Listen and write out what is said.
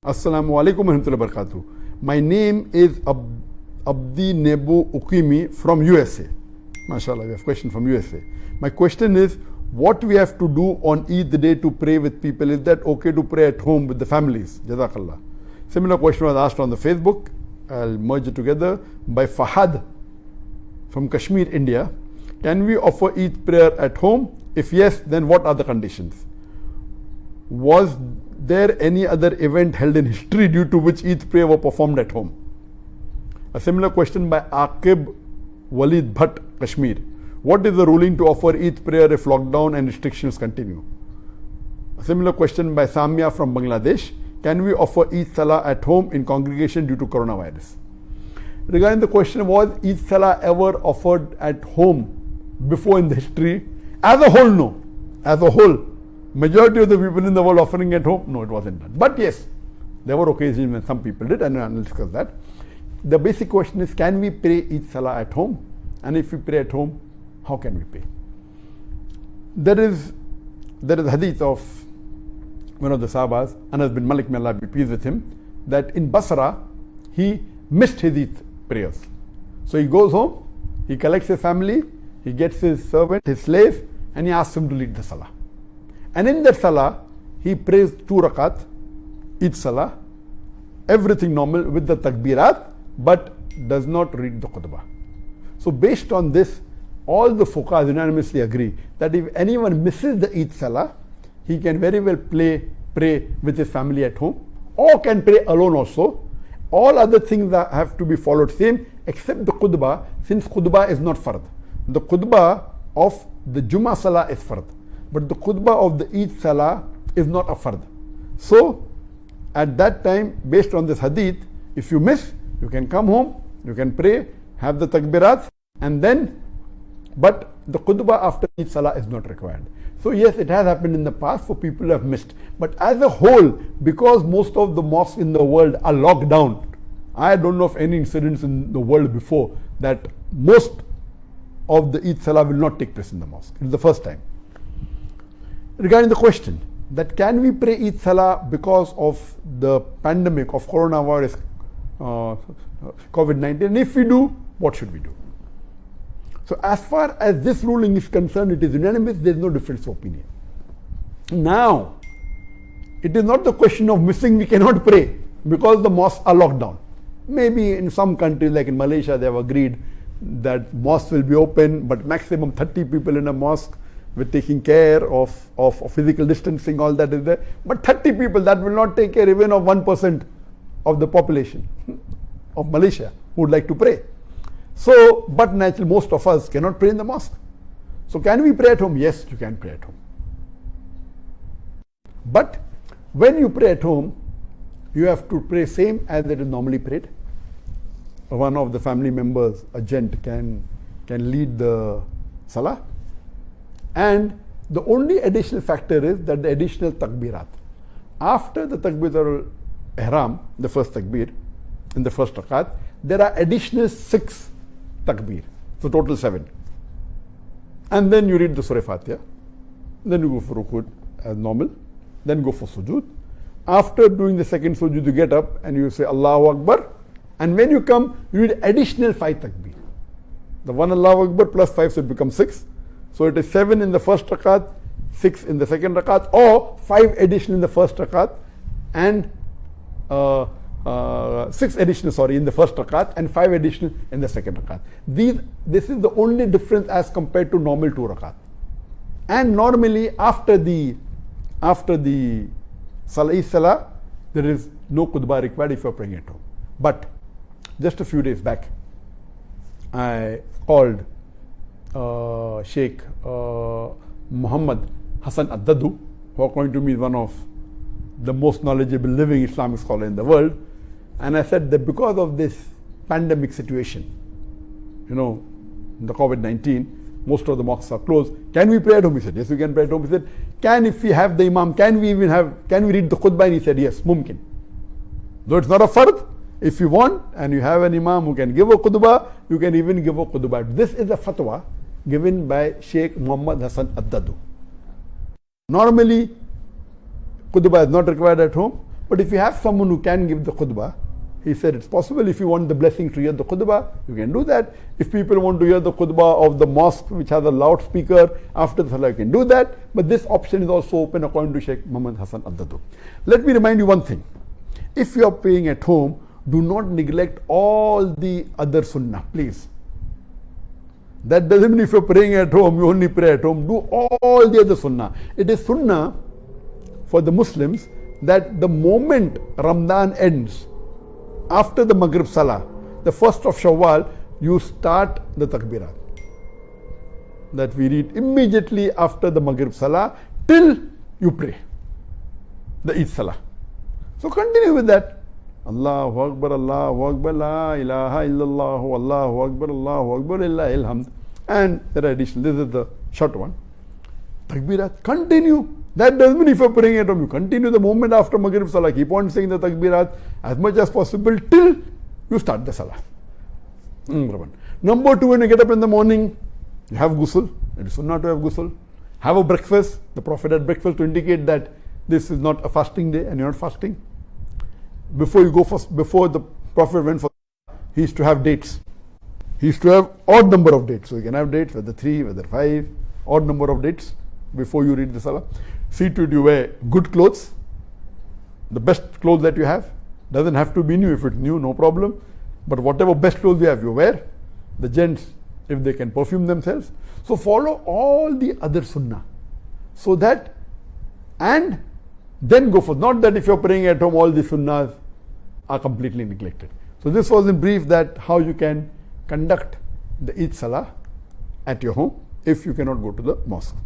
Assalamu alaikum warahmatullahi wabarakatuh. My name is Abdi Nebu Ukimi from USA. MashaAllah, we have a question from USA. My question is, what we have to do on Eid day to pray with people? Is that okay to pray at home with the families? Jazakallah. Similar question was asked on the Facebook. I'll merge it together by Fahad from Kashmir, India. Can we offer Eid prayer at home? If yes, then what are the conditions? Was there any other event held in history due to which Eid prayer were performed at home? A similar question by Aqib Walid Bhatt, Kashmir. What is the ruling to offer Eid prayer if lockdown and restrictions continue? A similar question by Samia from Bangladesh. Can we offer Eid Salaah at home in congregation due to coronavirus? Regarding the question, was Eid Salaah ever offered at home before in the history? As a whole, no. As a whole, majority of the people in the world offering at home, no, it wasn't done. But yes, there were occasions when some people did, and I'll discuss that. The basic question is, can we pray Eid Salaah at home? And if we pray at home, how can we pray? There is hadith of one of the Sahabas, Anas bin Malik, may Allah be pleased with him, that in Basra, he missed his Eid prayers. So he goes home, he collects his family, he gets his servant, his slave, and he asks him to lead the Salah. And in that Salah, he prays 2 rakat, Eid Salah, everything normal with the takbirat, but does not read the khutbah. So based on this, all the fuqahas unanimously agree that if anyone misses the Eid Salah, he can very well pray with his family at home, or can pray alone also. All other things that have to be followed same, except the khutbah, since khutbah is not fard. The khutbah of the Jummah Salah is fard, but the khutbah of the Eid Salah is not a fard. So at that time, based on this hadith, if you miss, you can come home, you can pray, have the takbirat, and then, but the khutbah after Eid Salah is not required. So yes, it has happened in the past for people who have missed. But as a whole, because most of the mosques in the world are locked down, I don't know of any incidents in the world before that most of the Eid Salah will not take place in the mosque. It's the first time. Regarding the question that can we pray Eid Salah because of the pandemic of coronavirus, COVID-19, and if we do, what should we do? So as far as this ruling is concerned, it is unanimous, there is no difference of opinion. Now, it is not the question of missing, we cannot pray because the mosques are locked down. Maybe in some countries like in Malaysia, they have agreed that mosques will be open, but maximum 30 people in a mosque with taking care of physical distancing, all that is there. But 30 people, that will not take care even of 1% of the population of Malaysia who would like to pray. So, but naturally most of us cannot pray in the mosque. So can we pray at home? Yes, you can pray at home. But when you pray at home, you have to pray same as it is normally prayed. One of the family members, a gent, can lead the Salah. And the only additional factor is that the additional takbirat. After the takbir al-ihram, the first takbir, in the first rakat, there are additional 6 takbir. So total 7. And then you read the Surah Fatiha. Then you go for rukud as normal. Then go for sujood. After doing the second sujood, you get up and you say Allahu Akbar. And when you come, you read additional 5 takbir. The one Allahu Akbar plus 5, so it becomes 6. So it is 7 in the first rakat, 6 in the second rakat, or 5 additional in the first rakat, and 6 additional, in the first rakat, and 5 additional in the second rakat. This is the only difference as compared to normal 2 rakat. And normally after the Salah, there is no khutbah required if you are praying at home. But just a few days back, I called Sheikh Muhammad Hassan Addadu, who according to me is one of the most knowledgeable living Islamic scholar in the world. And I said that because of this pandemic situation, the COVID-19, most of the mosques are closed. Can we pray at home? He said, yes, we can pray at home. He said, if we have the imam, can we read the khutbah? And he said, yes, mumkin. Though it's not a fard, if you want and you have an imam who can give a khutbah, you can even give a khutbah. This is a fatwa given by Sheikh Muhammad Hassan Addadu. Normally, khutbah is not required at home, But if you have someone who can give the khutbah, he said it's possible. If you want the blessing to hear the khutbah, you can do that. If people want to hear the khutbah of the mosque which has a loudspeaker after the salah, you can do that. But this option is also open according to Sheikh Muhammad Hassan Addadu. Let me remind you one thing. If you are praying at home, do not neglect all the other sunnah, please. That doesn't mean if you're praying at home, you only pray at home. Do all the other sunnah. It is sunnah for the Muslims that the moment Ramadan ends, after the Maghrib Salah, the first of Shawwal, you start the takbirat. That we read immediately after the Maghrib Salah till you pray the Eid Salaah. So continue with that. Allahu Akbar, La ilaha illallah, Allahu Akbar, Lillahi alhamd. And there are additional, this is the short one. Takbirat, continue. That doesn't mean if you're praying at home, you continue the moment after Maghrib Salah. Keep on saying the takbirat as much as possible till you start the Salah. Number two, when you get up in the morning, you have ghusl. It is sunnah to have ghusl. Have a breakfast. The Prophet had breakfast to indicate that this is not a fasting day and you're not fasting. Before the Prophet went for Salah, he used to have dates. He used to have odd number of dates. So you can have dates, whether 3, whether 5, odd number of dates before you read the Salah. See to it you wear good clothes, the best clothes that you have. Doesn't have to be new. If it's new, no problem. But whatever best clothes you have, you wear. The gents, if they can perfume themselves. So follow all the other sunnah. So that, and then go for, not that if you're praying at home, all the sunnahs are completely neglected. So this was in brief that how you can conduct the Eid Salah at your home if you cannot go to the mosque.